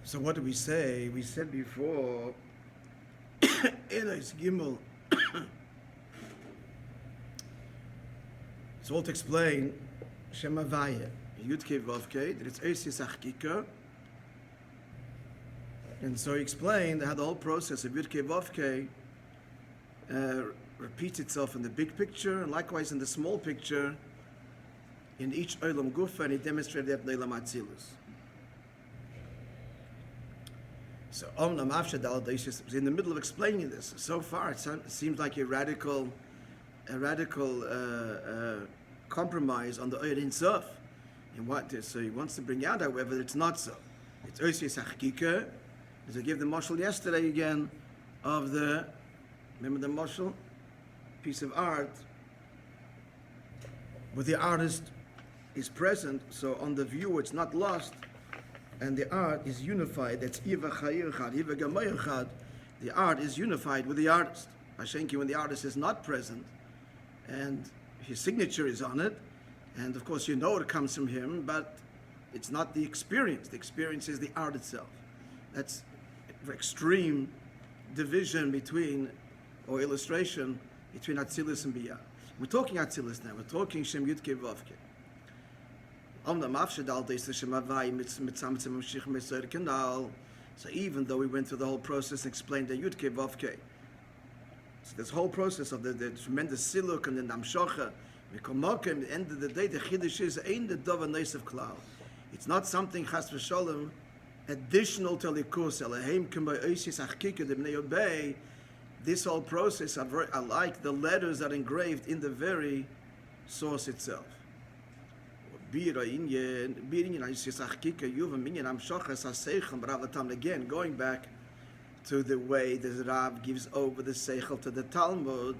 So what do we say? We said before, Elois Gimel. So to explain, Shema Vaya, Yudke Vavke, that it's Eisis Achkika. And so he explained how the whole process of Yudke Vavke repeats itself in the big picture, and likewise in the small picture, in each Olam Gufa, and he demonstrated that in Olam Atzilus. So Omnam Avshadal Deishis was in the middle of explaining this. So far, it seems like a radical compromise on the Oyed Insaf. So he wants to bring out, however, that it's not so. It's Oisius Achkika, as I gave the mashal yesterday again, of remember the mashal? Piece of art, where the artist is present, so on the view it's not lost, and the art is unified. That's Iva Chayir Chad, Iva Gamayir Chad. The art is unified with the artist. Hashenki, when the artist is not present, and his signature is on it, and of course you know it comes from him, but it's not the experience. The experience is the art itself. That's extreme division between, or illustration, between Atzilus and Biyah. We're talking Atzilus now. We're talking Shem Yudke Vavke. So even though we went through the whole process and explained the Yudke Vavke, so this whole process of the tremendous siluk and the namshocha, at the end of the day, the chiddush is ain't the dova neis of klal. It's not something chas v'sholem additional to likus elahem k'may oisis achkika debnei obey. This whole process, I like the letters that are engraved in the very source itself. Again, going back to the way the Rab gives over the seichel to the Talmud,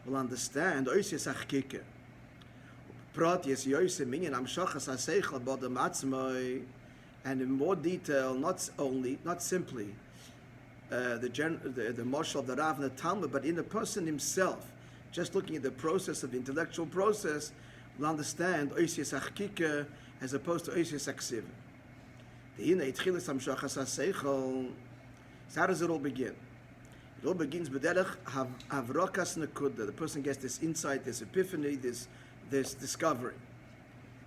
will understand and in more detail, not simply the marshal of the Rav and the Talmud, but in the person himself, just looking at the process of the intellectual process, will understand Oisius Achkika as opposed to Oisius Aksiv. So how does it all begin? It all begins with Havrokas Nakuda. The person gets this insight, this epiphany, this discovery.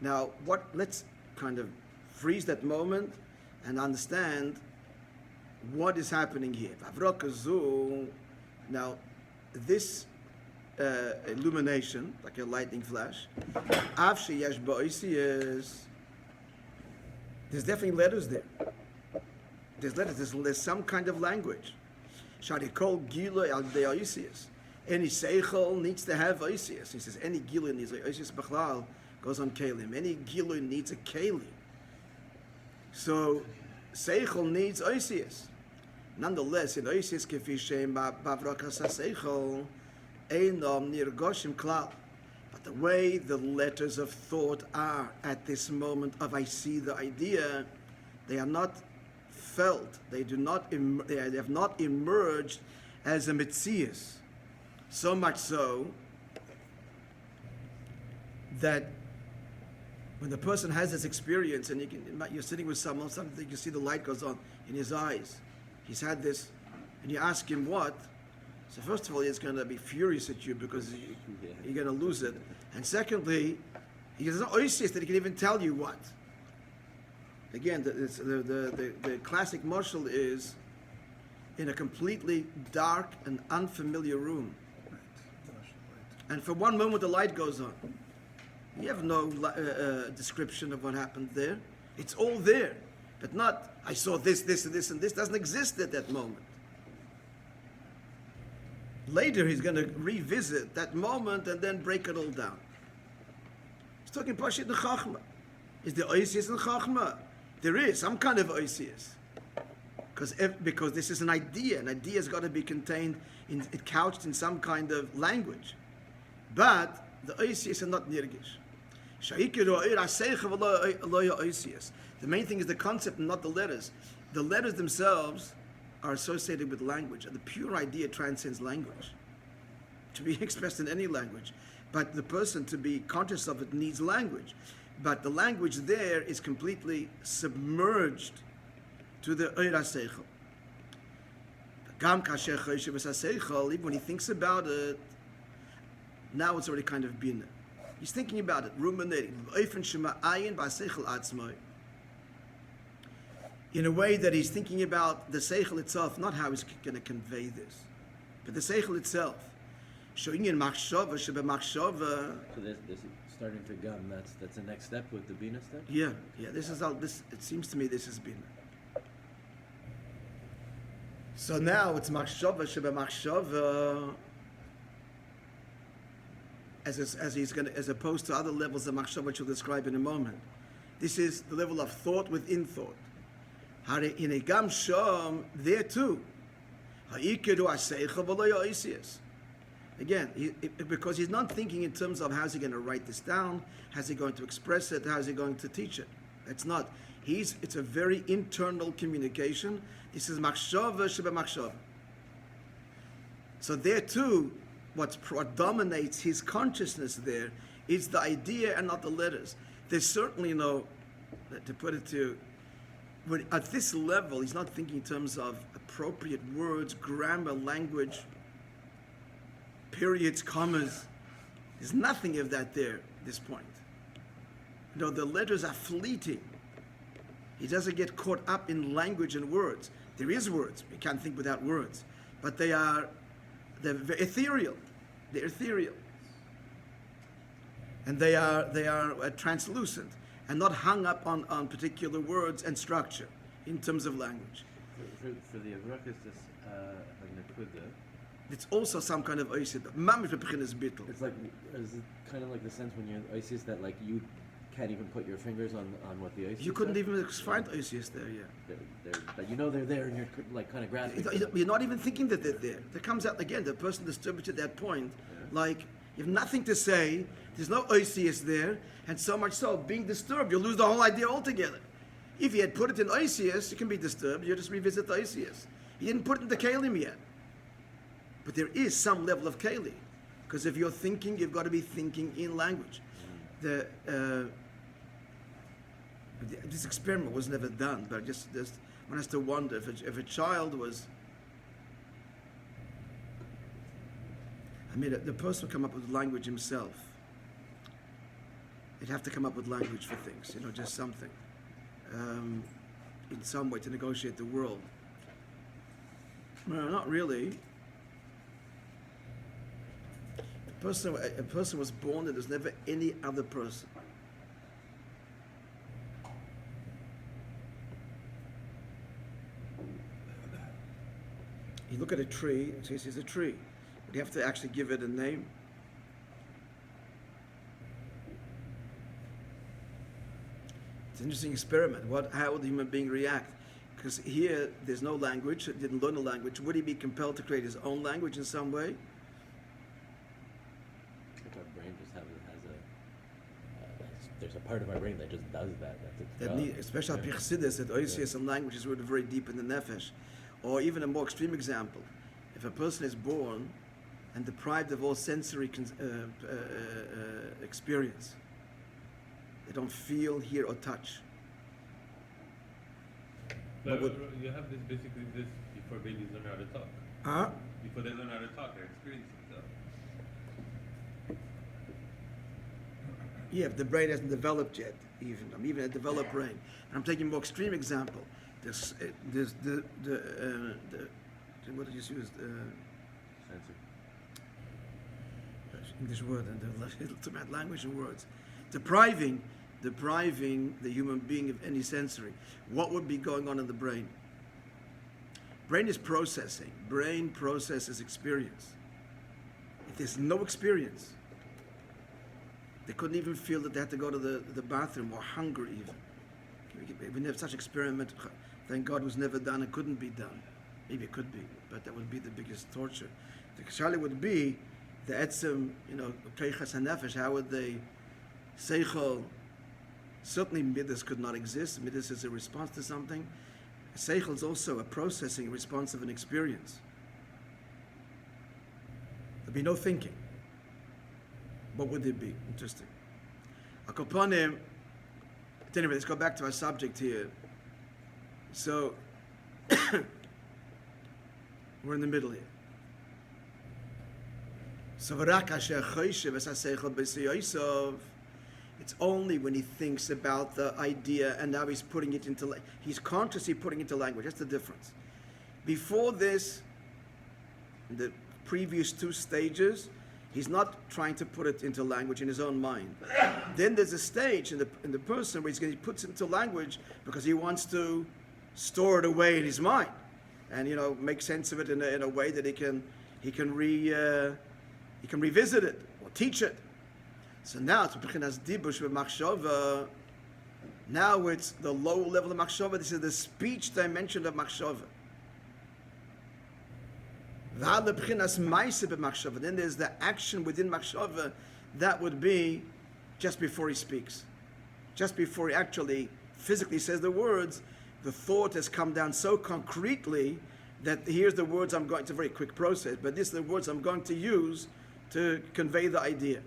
Now, let's kind of freeze that moment and understand what is happening here. Now, this illumination, like a lightning flash, there's definitely letters there. There's letters, there's some kind of language. Any seichel needs to have oisius. He says any gilui needs oisius b'chlal, goes on kelim. Any gilui needs a kelim. So seichel needs oisius. Nonetheless, in oisius kefishem bavrakas seichel einom nirgoshim klal. But the way the letters of thought are at this moment of I see the idea, they are not felt. They have not emerged as a mitzias. So much so that when the person has this experience, and you're sitting with someone, something you see the light goes on in his eyes. He's had this, and you ask him what. So first of all, he's going to be furious at you because you're going to lose it. And secondly, he has no oisius that he can even tell you what. Again, the classic marshal is in a completely dark and unfamiliar room. And for one moment the light goes on. You have no description of what happened there. It's all there. But not, I saw this, and this doesn't exist at that moment. Later he's going to revisit that moment and then break it all down. He's talking Pashit and Chachma. Is there oisius and Chachma? There is some kind of oisius. Because this is an idea. An idea has got to be contained, couched in some kind of language. But the oisius are not nirgish. The main thing is the concept and not the letters. The letters themselves are associated with language, and the pure idea transcends language. To be expressed in any language. But the person to be conscious of it needs language. But the language there is completely submerged to the Eira Seichel. Gam kasher choshev es ha-seichel, even when he thinks about it, now it's already kind of bina. He's thinking about it, ruminating, in a way that he's thinking about the seichel itself, not how he's going to convey this, but the seichel itself. Showing in machshava sheba machshava. So this is starting to gum. That's the next step with the bina step. Yeah. This is all. This, it seems to me, this is bina. So now it's machshava sheba machshava. As he's going to, as opposed to other levels of machshava, which we'll describe in a moment. This is the level of thought within thought. In a gam shom, there too. Again, because he's not thinking in terms of how's he going to write this down, how's he going to express it, how's he going to teach it. It's not. It's a very internal communication. This is machshava sheba machshava. So there too, what dominates his consciousness there is the idea and not the letters. There's certainly no, to put it to, but at this level, he's not thinking in terms of appropriate words, grammar, language, periods, commas. There's nothing of that there at this point. No, the letters are fleeting. He doesn't get caught up in language and words. There is words. We can't think without words. But they're ethereal. They're ethereal. And they are translucent and not hung up on particular words and structure in terms of language. For the Avrak is this Nakuda. It's also some kind of oisid. Mamish bepchin is bittul. It's like, is it kind of like the sense when you're oisis that like you can't even put your fingers on what the oisis. You couldn't even find oisis there, yeah. But you know they're there, and you're like kind of grasping. You're not even thinking that they're there. That comes out again. The person disturbed you at that point, like you have nothing to say. There's no oisis there, and so much so being disturbed, you lose the whole idea altogether. If you had put it in oisis, you can be disturbed. You just revisit the oisis. You didn't put it in the kalim yet. But there is some level of keli, because if you're thinking, you've got to be thinking in language. This experiment was never done, but just one has to wonder if a child was. I mean, the person would come up with language himself. He'd have to come up with language for things, just something, in some way to negotiate the world. No, not really. A person was born and there's never any other person. You look at a tree and says it's a tree, but you have to actually give it a name. It's an interesting experiment. How would the human being react? Because here there's no language, didn't learn a language. Would he be compelled to create his own language in some way? Our brain just has there's a part of our brain that just does that. That's its job. Especially Chassidus, that oisius and language is rooted very deep in the nefesh. Or even a more extreme example, if a person is born and deprived of all sensory experience, they don't feel, hear, or touch. But you have this before babies learn how to talk. Huh? Before they learn how to talk, they're experiencing stuff. Yeah, if the brain hasn't developed yet, even a developed brain. And I'm taking a more extreme example. There's what did you use? English word and the language and words. Depriving the human being of any sensory. What would be going on in the brain? Brain is processing. Brain processes experience. If there's no experience, they couldn't even feel that they had to go to the bathroom or hunger even. We have such experiment, thank God, was never done and couldn't be done. Maybe it could be, but that would be the biggest torture. The kashali would be the etzem, keichas hanefesh. How would they seichel? Certainly, midas could not exist. Midas is a response to something. Seichel is also a processing response of an experience. There'd be no thinking. What would it be? Interesting. Akoponim, anyway, let's go back to our subject here. So, we're in the middle here. So, it's only when he thinks about the idea and now he's putting it into, he's consciously putting it into language. That's the difference. Before this, in the previous two stages, he's not trying to put it into language in his own mind. Then there's a stage in the person where he puts it into language because he wants to store it away in his mind, and make sense of it in a way that he can revisit it or teach it. So now it's bechinas dibush v'machshava. Now it's the low level of machshava. This is the speech dimension of machshava. Then there's the action within machshava that would be just before he speaks. Just before he actually physically says the words, the thought has come down so concretely that here's the words I'm going to, very quick process, but these are the words I'm going to use to convey the idea.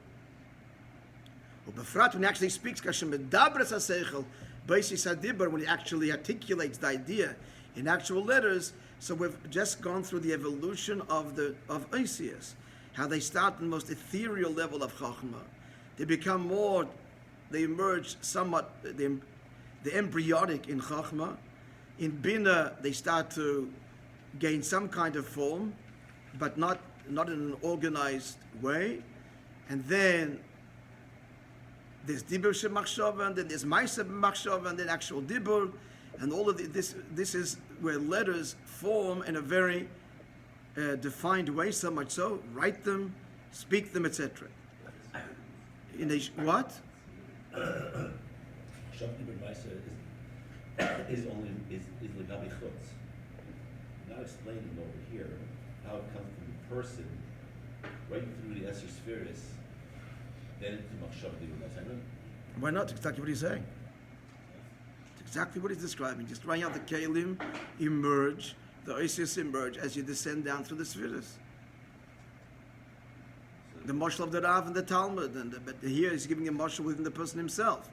When he actually speaks, when he actually articulates the idea in actual letters. So we've just gone through the evolution of Oisius, how they start in the most ethereal level of Chachma. They become more, they emerge somewhat, the embryonic in Chachma. In Bina, they start to gain some kind of form, but not in an organized way. And then there's Dibur Shemachshava, and then there's Maisa B'machshava, and then actual Dibur. And all of this is where letters form in a very defined way, so much so, write them, speak them, etc. In a what? is legabi chutz. Not explaining over here how it comes from the person right through the Esser spheres, then to machshav divrei. Why not? It's exactly what he's saying. Exactly what he's describing. Just right out the Kalim emerge, the Oisius emerge as you descend down through the spheres. The Moshel of the Rav and the Talmud, but here he's giving a Moshel within the person himself.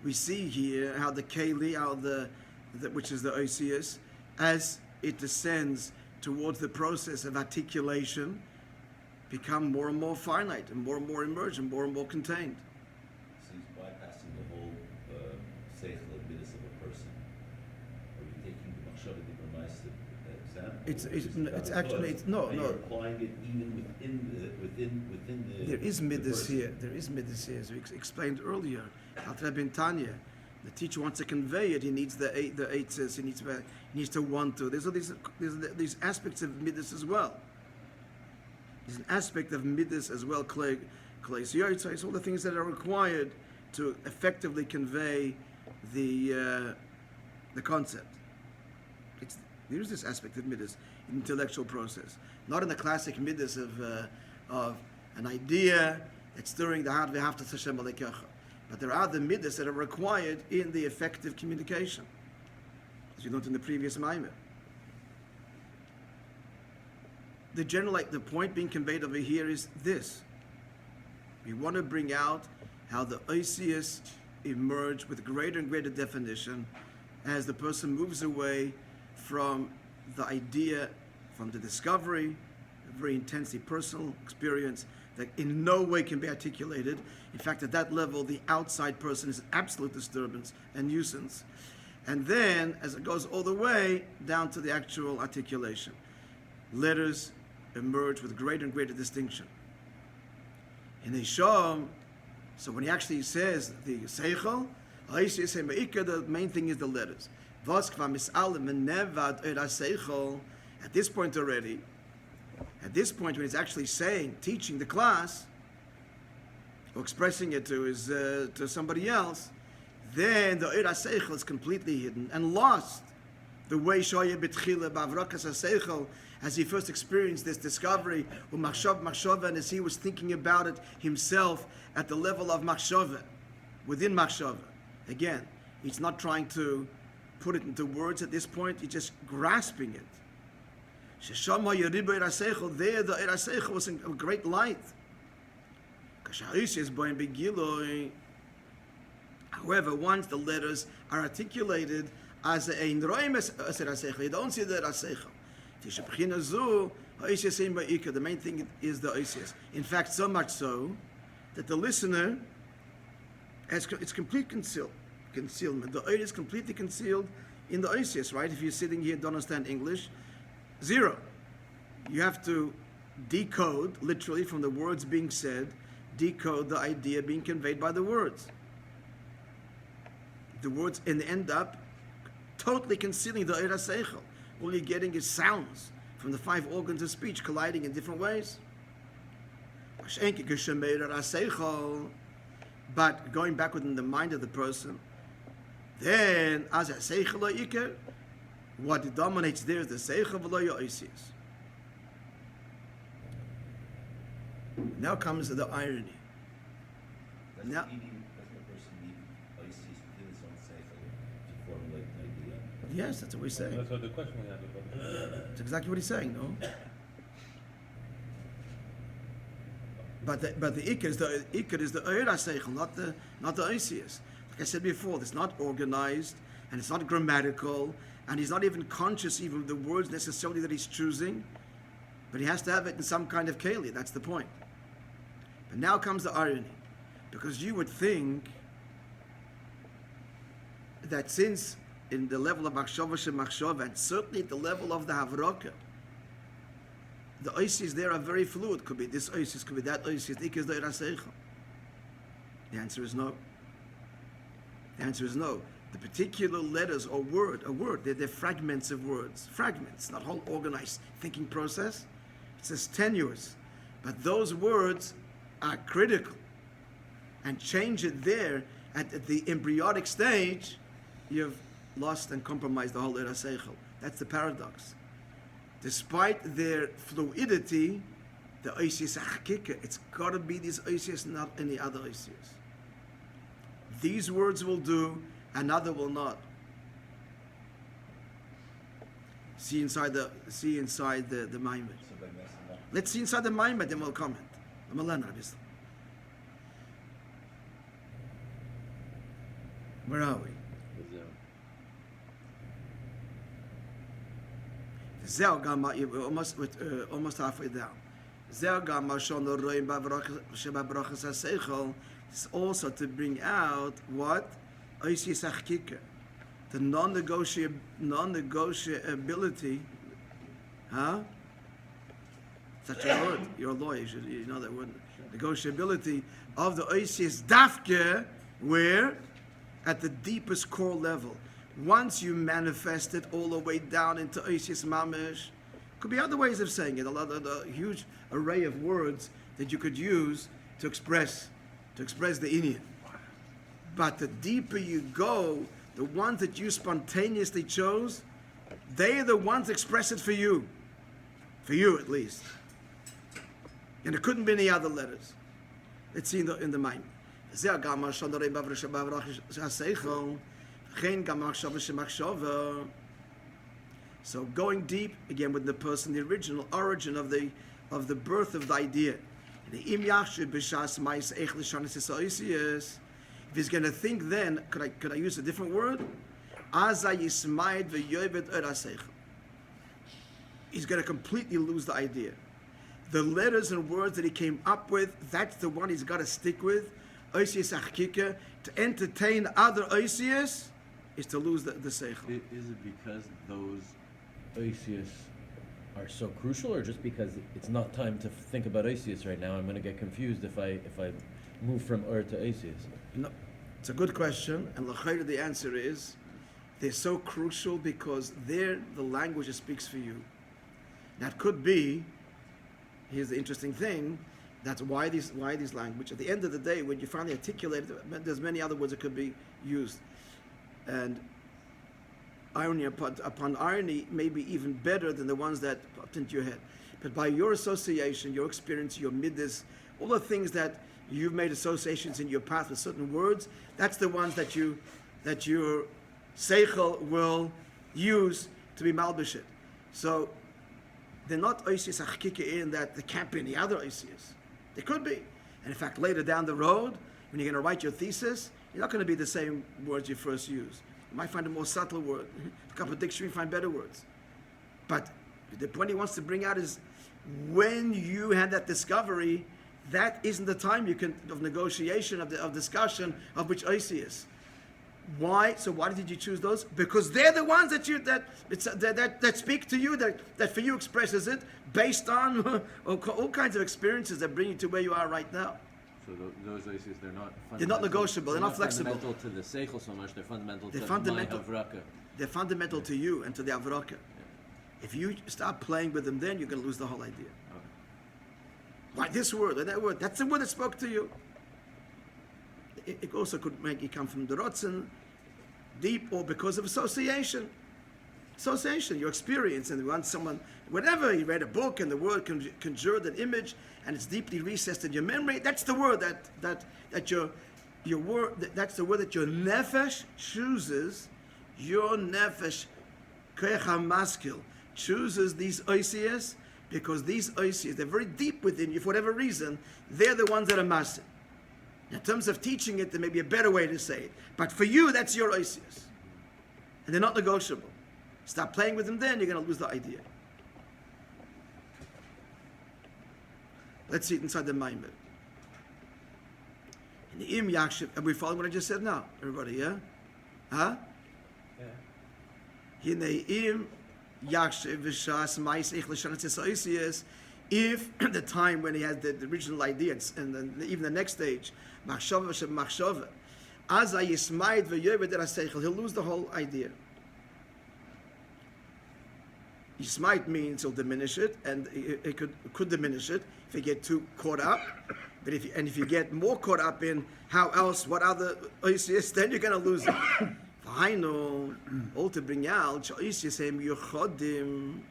We see here how the Kali, which is the Oisius, as it descends towards the process of articulation, become more and more finite and more emerge and more contained. So he's bypassing the whole seichel and midas of a person. Are we taking the machshava d'bramaisa example? It's actually no. You're applying it even within the. There is midas here. There is midas here, as we explained earlier. Alter Ben Tanya, the teacher wants to convey it. He needs the eight says he needs to want to. There's these aspects of midas as well. There's an aspect of midas as well. Klei Yotzai, all the things that are required to effectively convey the concept. There's this aspect of midas, intellectual process, not in the classic midas of an idea that's stirring the heart. V'ahavta Hashem alekecha, but there are the midas that are required in the effective communication, as we learned in the previous maamer. The point being conveyed over here is this: we want to bring out how the Oisius emerge with greater and greater definition as the person moves away from the idea, from the discovery, a very intensely personal experience that in no way can be articulated. In fact, at that level, the outside person is an absolute disturbance and nuisance. And then, as it goes all the way down to the actual articulation, letters emerge with greater and greater distinction. In Isham, so when he actually says the Seichel, the main thing is the letters. At this point already, when he's actually teaching the class, or expressing it to somebody else, then the Eira Seichel is completely hidden and lost. The way Shoya B'tchila B'avrakas HaSeichel, as he first experienced this discovery, and as he was thinking about it himself at the level of machshava, within machshava. Again, he's not trying to put it into words at this point, he's just grasping it. There, the Eira Seichel was in a great light. However, once the letters are articulated as ein roim eser haseichel, you don't see the haseichel. The main thing is the oisius. In fact, so much so that the listener has it's complete concealment. The oid is completely concealed in the oisius, right? If you're sitting here, don't understand English, zero. You have to decode, literally, from the words being said, decode the idea being conveyed by the words. The words end up totally concealing the oid haseichel. All you're getting is sounds from the 5 organs of speech colliding in different ways. But going back within the mind of the person, then as a what dominates there is the seichel v'lo oisius. Now comes the irony. Doesn't Now- the person need oisius within his own seichel to formulate an idea? Yes, that's what we're saying. That's what the question we had about. That's exactly what he's saying, no? But the ikar is the oir haseichel, not the oisius. Like I said before, it's not organized and it's not grammatical, and he's not even conscious even of the words necessarily that he's choosing, but he has to have it in some kind of keli. That's the point. But now comes the irony, because you would think that since in the level of machshava shemachshava, and certainly at the level of the havroka, the oisius there are very fluid. Could be this oisius, could be that oisius. Ik is the iraseichel. The answer is no. The answer is no. The particular letters or a word, they're fragments of words. Fragments, not whole organized thinking process. It's as tenuous. But those words are critical. And change it there at the embryonic stage, you've lost and compromised the whole iraseichel. That's the paradox. Despite their fluidity, the oisius achakika, it's got to be these oisius, not any other oisius. These words will do, another will not. See inside the maimon. So by messing up. Let's see inside the maimon, then we'll comment. I'm a learner, obviously. Where are we? Zeh gama, almost halfway down. Zeh gama shono roim b'brachas haseichel is also to bring out what oisius achkika, the non-negotiability. Huh? Such a word. You're a lawyer. You know that word. Negotiability of the oisius dafke, where at the deepest core level. Once you manifest it all the way down into oisius mamish, could be other ways of saying it. A huge array of words that you could use to express the inyan. But the deeper you go, the ones that you spontaneously chose, they are the ones that express it for you at least. And it couldn't be any other letters. Let's see in the mind. So going deep again with the person, the original origin of the birth of the idea. If he's going to think, then could I use a different word? He's going to completely lose the idea. The letters and words that he came up with, that's the one he's got to stick with. Oisius achkika. To entertain other oisius is to lose the seichel. Is it because those oisius are so crucial, or just because it's not time to think about oisius right now? I'm going to get confused if I move from ur to oisius. No, it's a good question, and l'chayr the answer is they're so crucial because they're the language that speaks for you. That could be. Here's the interesting thing. That's why these language. At the end of the day, when you finally articulate it, there's many other words that could be used. And irony upon irony may be even better than the ones that popped into your head. But by your association, your experience, your midas, all the things that you've made associations in your path with certain words, that's the ones that your seichel will use to be malbishit. So they're not oisius achkika in that there can't be any other oisius. They could be. And in fact, later down the road, when you're going to write your thesis, you're not going to be the same words you first use. You might find a more subtle word. A couple of dictionary, find better words. But the point he wants to bring out is when you had that discovery, that isn't the time you can of negotiation, of discussion, of which Oisius. Why? So why did you choose those? Because they're the ones that speak to you, that for you expresses it based on all kinds of experiences that bring you to where you are right now. So those oisius, they're not negotiable. They're not flexible. Fundamental to the seichel so much. They're fundamental They're to fundamental. my havraka. They're fundamental to you and to the avraka. If you start playing with them, then you're going to lose the whole idea. Okay. Why this word or that word? That's the word that spoke to you. It also could make you come from the rotzen, deep, or because of association. Association, your experience, and once someone, whatever, you read a book and the word conjured an image, and it's deeply recessed in your memory. That's the word that your word. That's the word that your nefesh chooses. Your nefesh, koach hamaskil, chooses these oisias because these oisias, they're very deep within you for whatever reason. They're the ones that are master. In terms of teaching it, there may be a better way to say it. But for you, that's your oisias. And they're not negotiable. Stop playing with them then, you're going to lose the idea. Let's see it inside the Maimed. In the Im Yakshiv, are we following what I just said now? Everybody, yeah? Huh? Yeah. In the Im Yakshiv, Vishas, Mais, Ich, Lishanat, Oisias, if the time when he has the original idea, and then even the next stage, Machshava, Machshava, as I Yismaid, V'yoyved, Raseichel, he'll lose the whole idea. Yismaid means he'll diminish it, and it could diminish it if you get too caught up. But if you get more caught up in how else, what other oisius, then you're going to lose it. V'hainu, all to bring out oisius hem yuchodim.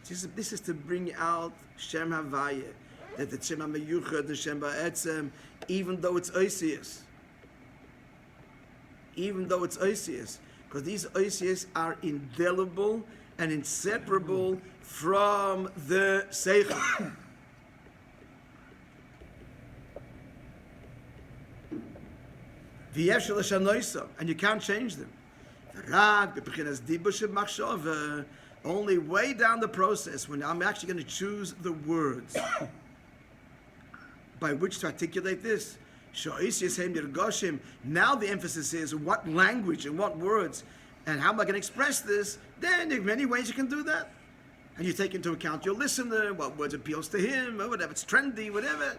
This is to bring out Shem Havaya, that the Shem HaMeyuchad, the Shem Ba'etzem, even though it's oisius. Even though it's oisius, because these oisius are indelible and inseparable from the seichel. And you can't change them. Only way down the process when I'm actually going to choose the words by which to articulate this. Now the emphasis is what language and what words and how am I going to express this. Then there are many ways you can do that. And you take into account your listener, what words appeals to him, or whatever, it's trendy, whatever.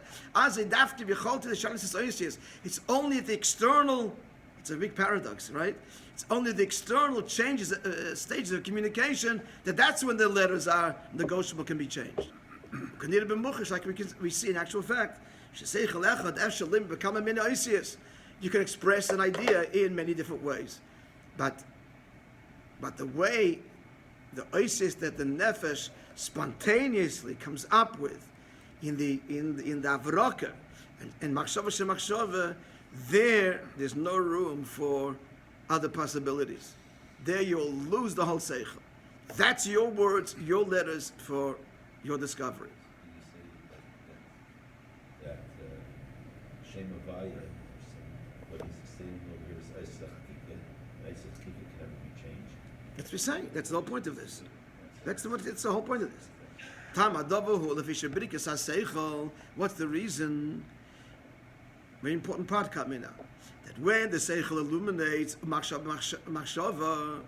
It's only the external, it's a big paradox, right? It's only the external changes, stages of communication, that's when the letters are negotiable, can be changed. Like we see in actual fact. You can express an idea in many different ways. But the way the oisius that the nefesh spontaneously comes up with in the avraka and machshava shemachshava, there's no room for other possibilities. There you'll lose the whole seichel. That's your words, your letters for your discovery. That Shem Havaya, what he's saying over here is Eisach Kika. Eisach Kika can never be changed. That's what we're saying. That's the whole point of this. That's the whole point of this. What's the reason? Very important part coming now. That when the seichel illuminates machshava,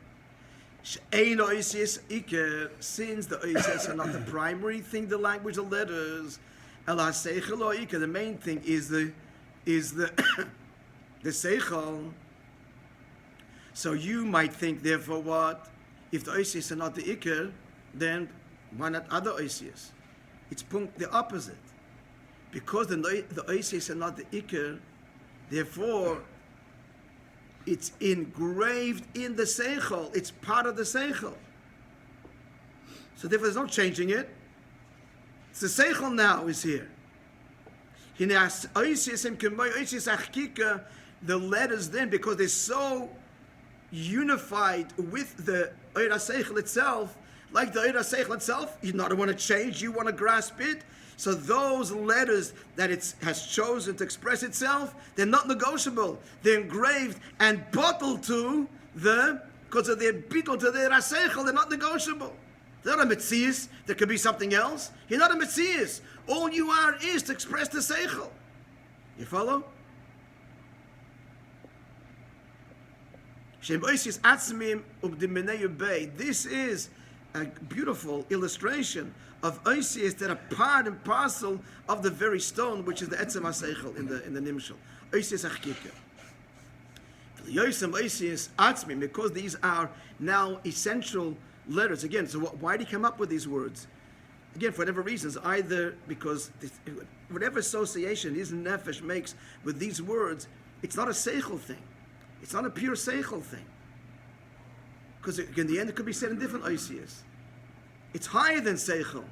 since the oisius are not the primary thing, the language, the letters, the main thing is the the seichel. So you might think, therefore, what? If the oisius are not the ikar, then why not other oisius? It's the opposite. Because the oisius are not the ikar, therefore, it's engraved in the seichel. It's part of the seichel. So therefore, there's no changing it. It's the seichel now is here. The letters then, because they're so unified with the Eira Seichel itself, like the Eira Seichel itself, you don't want to change, you want to grasp it. So those letters that it has chosen to express itself, they're not negotiable. They're engraved and bottled to because of their bittul to their aseichel, they're not negotiable. They're not a metzias. There could be something else. You're not a metzias. All you are is to express the seichel. You follow? This is a beautiful illustration of oisias that are part and parcel of the very stone, which is the etzem haseichel in the nimshal. Oisias achkika. Because these are now essential letters. Again, so why did he come up with these words? Again, for whatever reasons, either because whatever association his nefesh makes with these words, it's not a seichel thing. It's not a pure seichel thing. Because in the end, it could be said in different oisias. It's higher than seichel.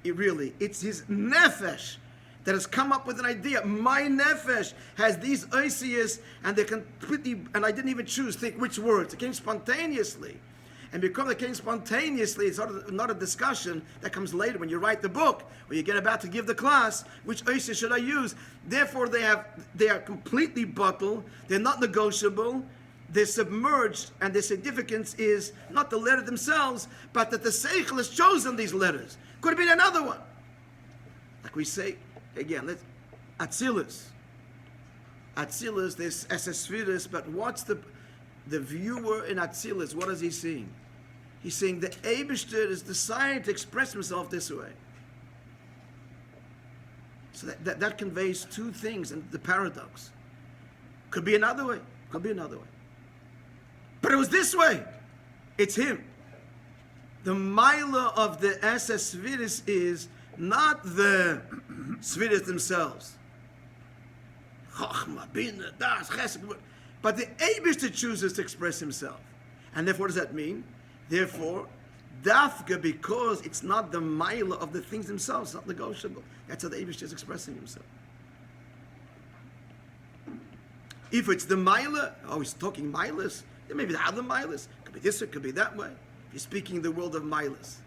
It's his nefesh that has come up with an idea. My nefesh has these oisias, and they completely, and I didn't even think which words. It came spontaneously. And because it came spontaneously, it's not a discussion that comes later when you write the book, or you get about to give the class, which oisias should I use? Therefore, they are completely bottled, they're not negotiable, they're submerged, and their significance is not the letter themselves, but that the seichel has chosen these letters. Could have been another one. Like we say, again, let's Atzilus, there's Esesviris, but what's the viewer in Atzilus, what is he seeing? He's saying the Eibishter is decided to express himself this way. So that conveys two things in the paradox. Could be another way. But it was this way. It's him. The Maila of the Eses Sviris is not the Sviris themselves. Chachma, Bina, Das, Chesed. But the Eibishter chooses to express himself. And therefore, what does that mean? Therefore, Dafka, because it's not the Maila of the things themselves, it's not negotiable. That's how the Eibishter is expressing himself. If it's the Maila, he's talking Mailas, then maybe the other Mailas. Could be this, it could be that way. He's speaking the world of Mailas,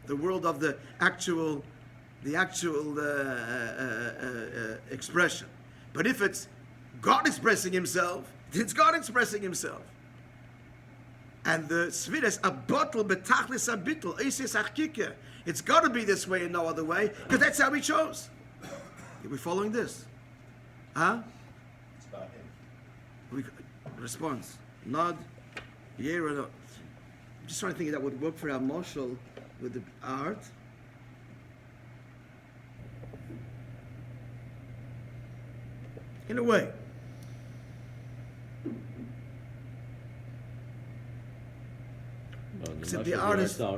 the world of the actual expression. But if it's God expressing himself, it's God expressing himself. And the Sviras, a bottle, betachlis abitul, eisias achkika. It's got to be this way and no other way, because that's how he chose. Are we following this? Huh? It's about him. Response. Nod. Yeah or no? I'm just trying to think if that would work for our marshal with the art. In a way. Well, Except the the artist in our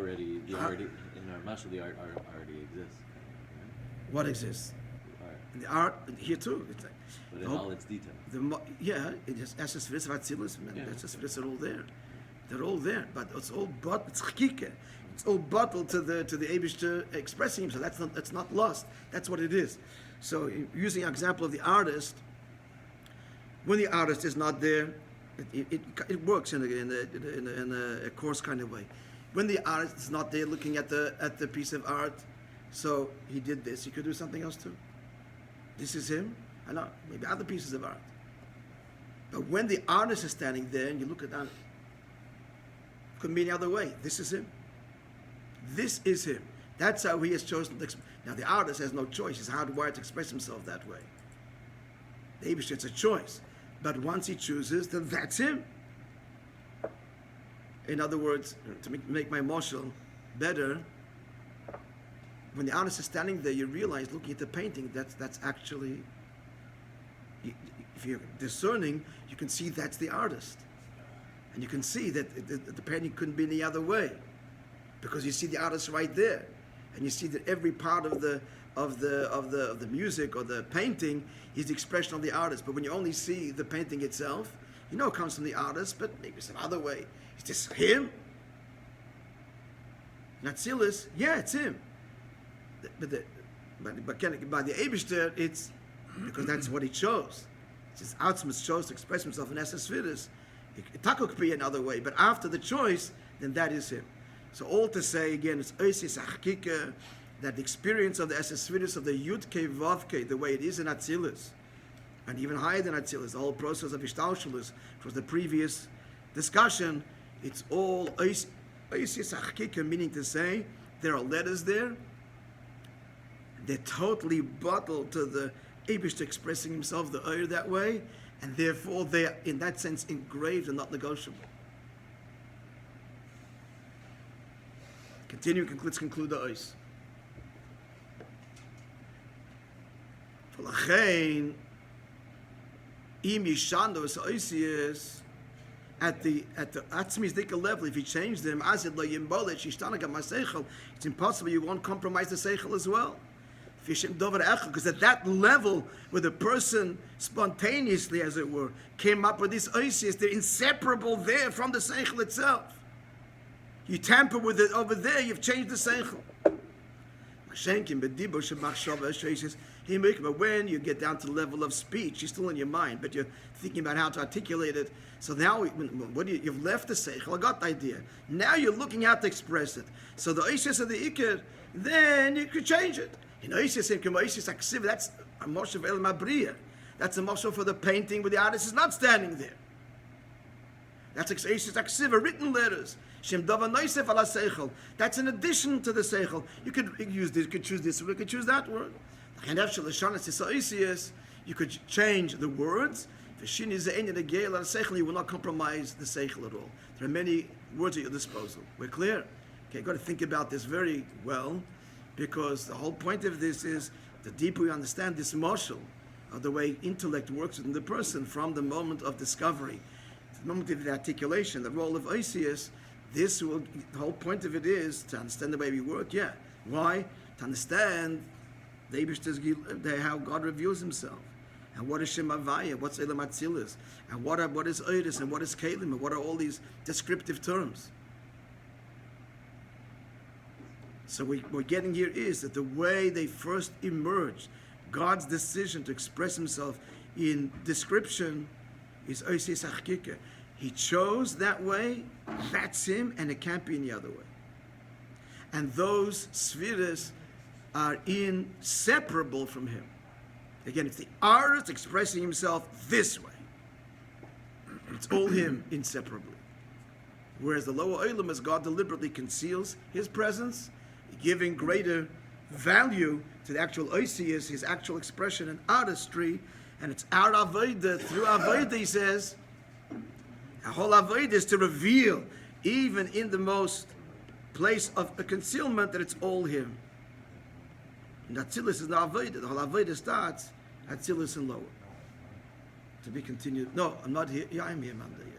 mashal, the art already exists. Right? What exists? The art. The art here too. It's like, But in all its detail. it just Eshes Vatzilis, Eshes are all there. They're all there, but it's all it's chikike. It's all bottled to the Eibishter expressing himself. That's not lost. That's what it is. So using an example of the artist, when the artist is not there, it works in a coarse kind of way. When the artist is not there looking at the piece of art, so he did this, he could do something else too. This is him, I know, maybe other pieces of art. But when the artist is standing there and you look at that, it couldn't be any other way. This is him. This is him. That's how he has chosen to express. Now the artist has no choice. He's hardwired to express himself that way. The Eibush, it's a choice. But once he chooses, then that's him. In other words, to make my marshal better, when the artist is standing there, you realize, looking at the painting, that's actually, if you're discerning, you can see that's the artist. And you can see that the painting couldn't be any other way, because you see the artist right there, and you see that every part of the music or the painting is the expression of the artist. But when you only see the painting itself, you know it comes from the artist, but maybe some other way. Is this him? Natzilis, yeah, it's him. But by the Eibishter, it's because that's what he chose. It's his Atzmus chose to express himself in Esesvidus. It could be another way, but after the choice, then that is him. So all to say again, it's Oisis Achkika, that the experience of the Esesvidus of the Yud Kei Vav Kei, the way it is in Atzilus, and even higher than Atzilus, the whole process of Ishtalshelus, which was the previous discussion, it's all Oisius Achkika, meaning to say, there are letters there, they're totally bottled to the Eibush expressing himself the Oyer that way, and therefore they're, in that sense, engraved and not negotiable. Let's conclude the Ois. V'lachein, im yishando es Oisius, at the atzmizdika level, if you change them, azid lo yimbole shishtana gam haseichel, it's impossible you won't compromise the seichel as well. Because at that level, where the person spontaneously, as it were, came up with this oisius, they're inseparable there from the seichel itself. You tamper with it over there, you've changed the seichel. But when you get down to the level of speech, you're still in your mind, but you're thinking about how to articulate it. So now, you've left the seichel, I got the idea. Now you're looking how to express it. So the oisius of the ikir, then you could change it. That's a moshe of El Mabriya. That's a moshe for the painting where the artist is not standing there. That's aksiva, written letters. Shem dava noisef ala seichel. That's in addition to the seichel. You could use this, you could choose this, you could choose that word. You could change the words. You will not compromise the seichel at all. There are many words at your disposal. We're clear? Okay, you've got to think about this very well, because the whole point of this is, the deeper we understand this marshal of the way intellect works within the person from the moment of discovery, the moment of the articulation, the role of Oisius, the whole point of it is to understand the way we work. Yeah. Why? To understand how God reveals himself. And what is Shem Havaya, what's Elam Atzilus, and what is Oidus, and what is Kalim, and what are all these descriptive terms. So what we're getting here is that the way they first emerged, God's decision to express himself in description is Oisius Achkika. He chose that way, that's him, and it can't be any other way. And those spheres are inseparable from him. Again, it's the artist expressing himself this way. It's all him inseparably. Whereas the lower Olam, as God deliberately conceals his presence, giving greater value to the actual Oisius, his actual expression and artistry, and it's our Avodah, through Avodah, he says, our whole Avodah is to reveal, even in the most place of a concealment, that it's all him. And Atzilus is the Avodah. The whole Avodah starts Atzilus and lower. To be continued. No, I'm not here. Yeah, I'm here, Manda. Yeah.